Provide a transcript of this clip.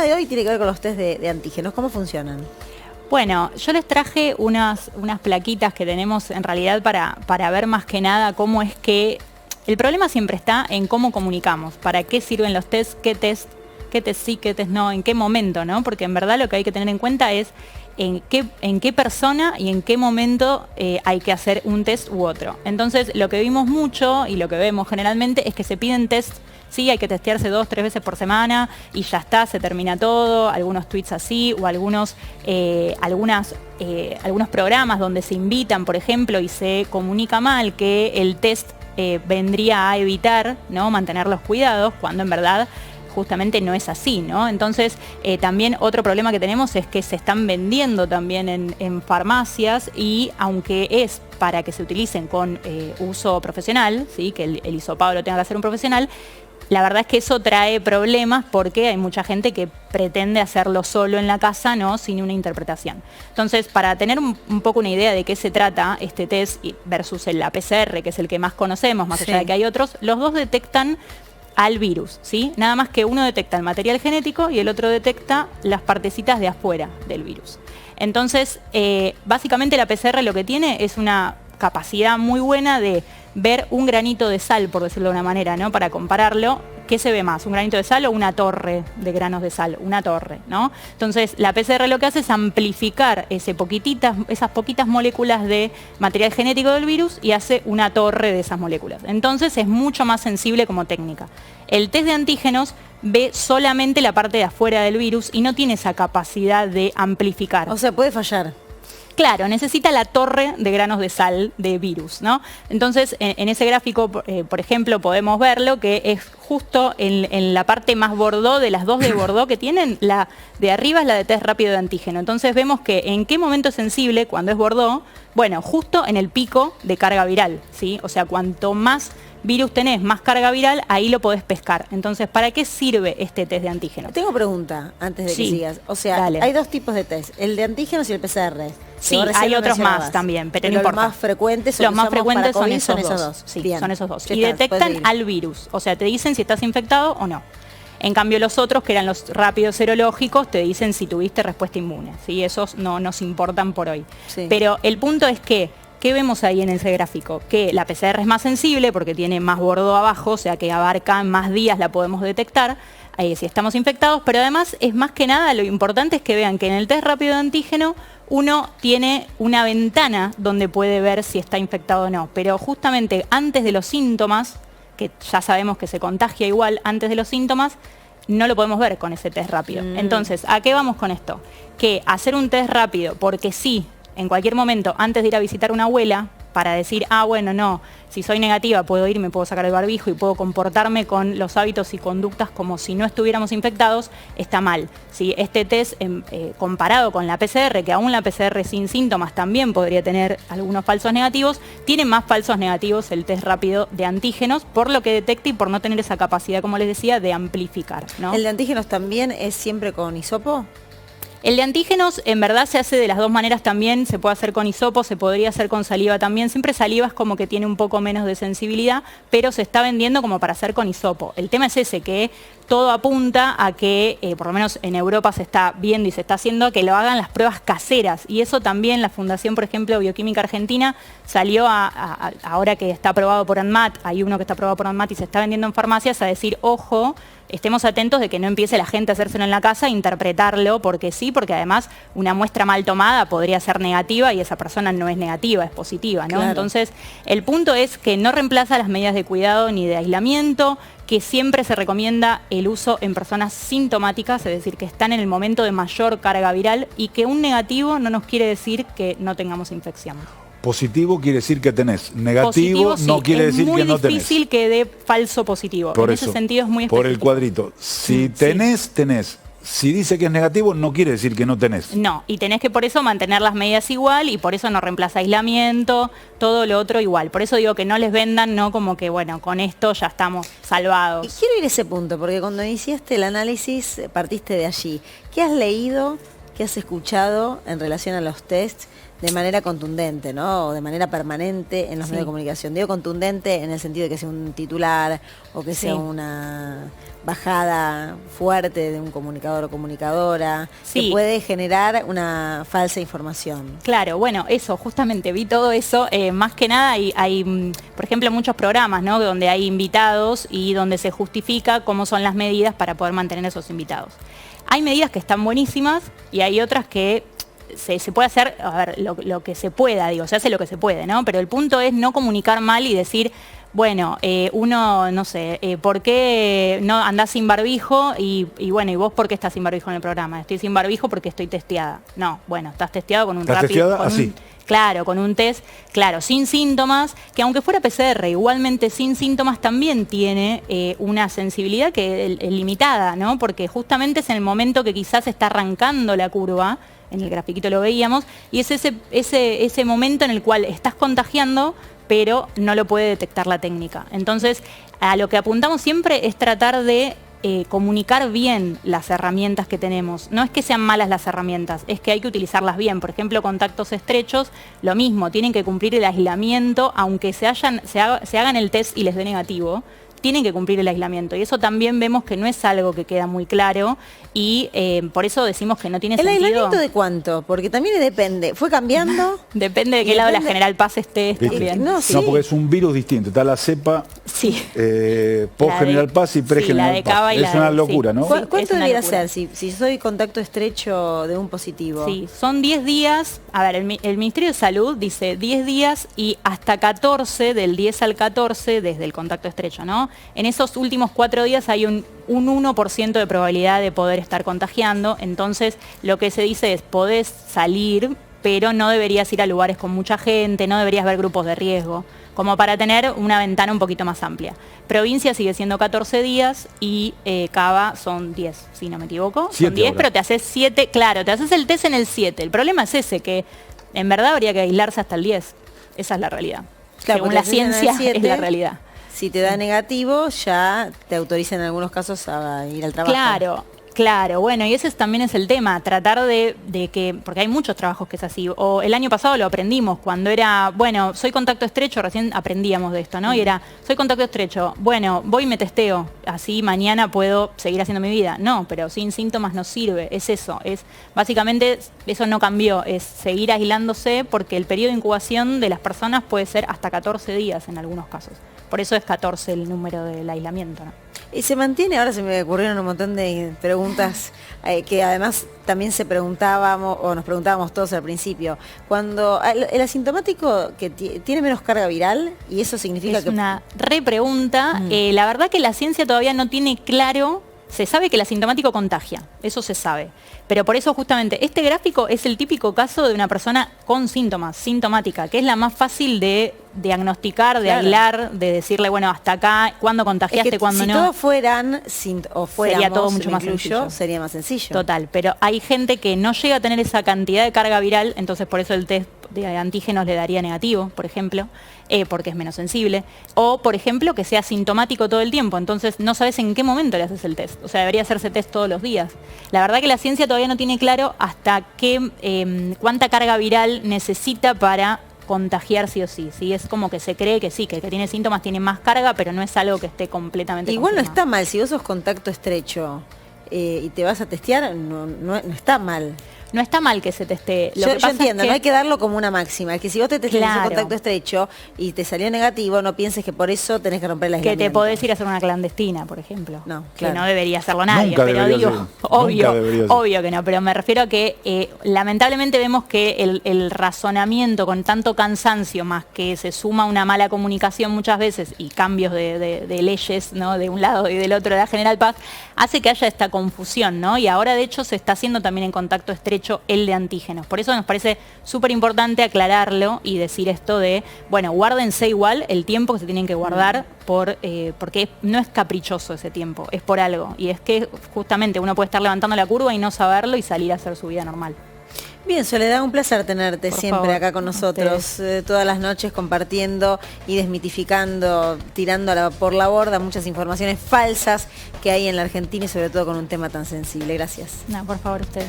de hoy tiene que ver con los test de antígenos. ¿Cómo funcionan? Bueno, yo les traje unas plaquitas que tenemos en realidad para ver más que nada cómo es que... El problema siempre está en cómo comunicamos, para qué sirven los tests, qué test sí, qué test no, en qué momento, ¿no? Porque en verdad lo que hay que tener en cuenta es en qué persona y en qué momento hay que hacer un test u otro. Entonces, lo que vimos mucho y lo que vemos generalmente es que se piden test. Sí, hay que testearse 2, 3 veces por semana y ya está, se termina todo. Algunos tweets así o algunos programas donde se invitan, por ejemplo, y se comunica mal que el test vendría a evitar, ¿no?, mantener los cuidados, cuando en verdad justamente no es así, ¿no? Entonces, también otro problema que tenemos es que se están vendiendo también en farmacias y aunque es para que se utilicen con uso profesional, ¿sí?, que el hisopado lo tenga que hacer un profesional, la verdad es que eso trae problemas porque hay mucha gente que pretende hacerlo solo en la casa, ¿no?, sin una interpretación. Entonces, para tener un poco una idea de qué se trata este test versus el PCR, que es el que más conocemos, más allá de que hay otros, los dos detectan al virus, ¿sí? Nada más que uno detecta el material genético y el otro detecta las partecitas de afuera del virus. Entonces, básicamente la PCR lo que tiene es una capacidad muy buena de ver un granito de sal, por decirlo de una manera, ¿no?, para compararlo. ¿Qué se ve más? ¿Un granito de sal o una torre de granos de sal? Una torre, ¿no? Entonces, la PCR lo que hace es amplificar esas poquitas moléculas de material genético del virus y hace una torre de esas moléculas. Entonces, es mucho más sensible como técnica. El test de antígenos ve solamente la parte de afuera del virus y no tiene esa capacidad de amplificar. O sea, puede fallar. Claro, necesita la torre de granos de sal de virus, ¿no? Entonces, en ese gráfico, por ejemplo, podemos verlo, que es justo en la parte más Bordeaux, de las dos de Bordeaux que tienen, la de arriba es la de test rápido de antígeno. Entonces vemos que en qué momento es sensible, cuando es Bordeaux, bueno, justo en el pico de carga viral, ¿sí? O sea, cuanto más virus tenés, más carga viral, ahí lo podés pescar. Entonces, ¿para qué sirve este test de antígeno? Tengo pregunta antes de que sigas. O sea, dale. Hay dos tipos de test, el de antígenos y el PCR. Sí, hay otros más también, pero no importa. Los más frecuentes, los más frecuentes son esos dos. Sí, son esos dos. Y detectan al virus, o sea, te dicen si estás infectado o no. En cambio, los otros, que eran los rápidos serológicos, te dicen si tuviste respuesta inmune. ¿Sí? Esos no nos importan por hoy. Sí. Pero el punto es que, ¿qué vemos ahí en ese gráfico? Que la PCR es más sensible porque tiene más Bordeaux abajo, o sea que abarca más días, la podemos detectar si estamos infectados, pero además es más que nada, lo importante es que vean que en el test rápido de antígeno uno tiene una ventana donde puede ver si está infectado o no, pero justamente antes de los síntomas, que ya sabemos que se contagia igual antes de los síntomas, no lo podemos ver con ese test rápido. Entonces, ¿a qué vamos con esto? Que hacer un test rápido, porque sí, en cualquier momento, antes de ir a visitar a una abuela, para decir, bueno, no, si soy negativa puedo ir, me puedo sacar el barbijo y puedo comportarme con los hábitos y conductas como si no estuviéramos infectados, está mal. ¿Sí? Este test, comparado con la PCR, que aún la PCR sin síntomas también podría tener algunos falsos negativos, tiene más falsos negativos el test rápido de antígenos, por lo que detecta y por no tener esa capacidad, como les decía, de amplificar, ¿no? ¿El de antígenos también es siempre con hisopo? El de antígenos en verdad se hace de las dos maneras también, se puede hacer con hisopo, se podría hacer con saliva también, siempre saliva es como que tiene un poco menos de sensibilidad, pero se está vendiendo como para hacer con hisopo. El tema es ese, que todo apunta a que, por lo menos en Europa se está viendo y se está haciendo, que lo hagan las pruebas caseras, y eso también la Fundación, por ejemplo, Bioquímica Argentina, salió ahora que está aprobado por ANMAT, hay uno que está aprobado por ANMAT y se está vendiendo en farmacias, a decir, ojo, estemos atentos de que no empiece la gente a hacérselo en la casa e interpretarlo porque sí, porque además una muestra mal tomada podría ser negativa y esa persona no es negativa, es positiva, ¿no? Claro. Entonces, el punto es que no reemplaza las medidas de cuidado ni de aislamiento, que siempre se recomienda el uso en personas sintomáticas, es decir, que están en el momento de mayor carga viral, y que un negativo no nos quiere decir que no tengamos infección. Positivo quiere decir que tenés. Negativo positivo, no quiere decir que no tenés. Es muy difícil que dé falso positivo. Por en eso, ese sentido es muy específico. por el cuadrito. Si tenés, tenés. Si dice que es negativo, no quiere decir que no tenés. No, y tenés que por eso mantener las medidas igual, y por eso no reemplaza aislamiento, todo lo otro igual. Por eso digo que no les vendan, no como que, bueno, con esto ya estamos salvados. Y quiero ir a ese punto, porque cuando iniciaste el análisis partiste de allí. ¿Qué has leído, qué has escuchado en relación a los tests de manera contundente, ¿no? O de manera permanente en los Sí. medios de comunicación. Digo contundente en el sentido de que sea un titular o que sea Sí. una bajada fuerte de un comunicador o comunicadora, Sí. que puede generar una falsa información. Claro, bueno, eso, justamente vi todo eso. Más que nada hay, por ejemplo, muchos programas, ¿no? Donde hay invitados y donde se justifica cómo son las medidas para poder mantener esos invitados. Hay medidas que están buenísimas y hay otras que se puede hacer, a ver, lo que se pueda, digo, se hace lo que se puede, ¿no? Pero el punto es no comunicar mal y decir, bueno, uno, no sé, ¿por qué no andás sin barbijo? Y bueno, ¿y vos por qué estás sin barbijo en el programa? Estoy sin barbijo porque estoy testeada. No, bueno, estás testeado con un ¿Estás rápido... testeada? con un- Así. Claro, con un test, claro, sin síntomas, que aunque fuera PCR, igualmente sin síntomas también tiene una sensibilidad que es limitada, ¿no? Porque justamente es en el momento que quizás está arrancando la curva, en el grafiquito lo veíamos, y es ese momento en el cual estás contagiando, pero no lo puede detectar la técnica. Entonces, a lo que apuntamos siempre es tratar de comunicar bien las herramientas que tenemos. No es que sean malas las herramientas, es que hay que utilizarlas bien. Por ejemplo, contactos estrechos, lo mismo, tienen que cumplir el aislamiento, aunque se hagan el test y les dé negativo, tienen que cumplir el aislamiento. Y eso también vemos que no es algo que queda muy claro y por eso decimos que no tiene ¿El sentido. aislamiento de cuánto? Porque también depende. ¿Fue cambiando? Depende de Y qué lado la depende- General Paz esté ¿Viste? también. No, Sí. sí. No, porque es un virus distinto. Está la cepa Sí. post-General La de- Paz y sí, la pre-General de Paz. Cava y Es la una de- locura, sí. ¿no? Sí. ¿Cuánto es una debiera locura. ser si soy contacto estrecho de un positivo? Sí, son 10 días, a ver, el Ministerio de Salud dice 10 días y hasta 14, del 10 al 14, desde el contacto estrecho, ¿no? En esos últimos 4 días hay un 1% de probabilidad de poder estar contagiando, entonces lo que se dice es, podés salir, pero no deberías ir a lugares con mucha gente, no deberías ver grupos de riesgo, como para tener una ventana un poquito más amplia. Provincia sigue siendo 14 días y Cava son 10, si no me equivoco. 7 Son 10, ahora. pero te haces 7, claro, te haces el test en el 7. El problema es ese, que en verdad habría que aislarse hasta el 10. Esa es la realidad. Claro, Según porque la haces en el ciencia, 7, es la realidad. Si te da negativo, ya te autoriza en algunos casos a ir al trabajo. Claro, bueno, y ese también es el tema, tratar de que, porque hay muchos trabajos que es así, o el año pasado lo aprendimos, cuando era, bueno, soy contacto estrecho, recién aprendíamos de esto, ¿no? Y era, soy contacto estrecho, bueno, voy y me testeo, así mañana puedo seguir haciendo mi vida. No, pero sin síntomas no sirve, es eso, es básicamente eso no cambió, es seguir aislándose porque el periodo de incubación de las personas puede ser hasta 14 días en algunos casos. Por eso es 14 el número del aislamiento, ¿no? Y se mantiene, ahora se me ocurrieron un montón de preguntas que además también se preguntábamos, o nos preguntábamos todos al principio. Cuando el asintomático que tiene menos carga viral, y eso significa Es que... una repregunta. La verdad que la ciencia todavía no tiene claro. Se sabe que el asintomático contagia, eso se sabe. Pero por eso justamente este gráfico es el típico caso de una persona con síntomas, sintomática, que es la más fácil de diagnosticar, de Claro. aislar, de decirle, bueno, hasta acá, cuándo Es contagiaste, que cuándo si no. todos fueran, o fuéramos, Sería todo mucho me más incluyo, sencillo. sería más sencillo. Total, pero hay gente que no llega a tener esa cantidad de carga viral, entonces por eso el test de antígenos le daría negativo, por ejemplo, porque es menos sensible. O, por ejemplo, que sea sintomático todo el tiempo, entonces no sabes en qué momento le haces el test. O sea, debería hacerse test todos los días. La verdad que la ciencia todavía no tiene claro hasta qué, cuánta carga viral necesita para contagiar sí o sí. Sí, es como que se cree que sí, que el que tiene síntomas tiene más carga, pero no es algo que esté completamente Igual no confirmado. está mal, si vos sos contacto estrecho y te vas a testear, no está mal. No está mal que se testee. Lo Yo que pasa es entiendo, que- no hay que darlo como una máxima. Es que si vos te testeas Claro. en contacto estrecho y te salió negativo, no pienses que por eso tenés que romper la Que te podés ir a hacer una clandestina, por ejemplo. No, Que claro. no debería hacerlo nadie, Nunca pero debería digo, ser. Nunca debería ser. obvio que no, pero me refiero a que lamentablemente vemos que el razonamiento con tanto cansancio, más que se suma una mala comunicación muchas veces y cambios de leyes, ¿no? De un lado y del otro de la General Paz, hace que haya esta confusión, ¿no? Y ahora de hecho se está haciendo también en contacto estrecho el de antígenos. Por eso nos parece súper importante aclararlo y decir esto de, bueno, guárdense igual el tiempo que se tienen que guardar porque no es caprichoso ese tiempo, es por algo. Y es que justamente uno puede estar levantando la curva y no saberlo y salir a hacer su vida normal. Bien, Soledad, un placer tenerte Por siempre favor, acá con a nosotros, todas las noches compartiendo y desmitificando, tirando por la borda muchas informaciones falsas que hay en la Argentina y sobre todo con un tema tan sensible. Gracias. No, por favor, ustedes.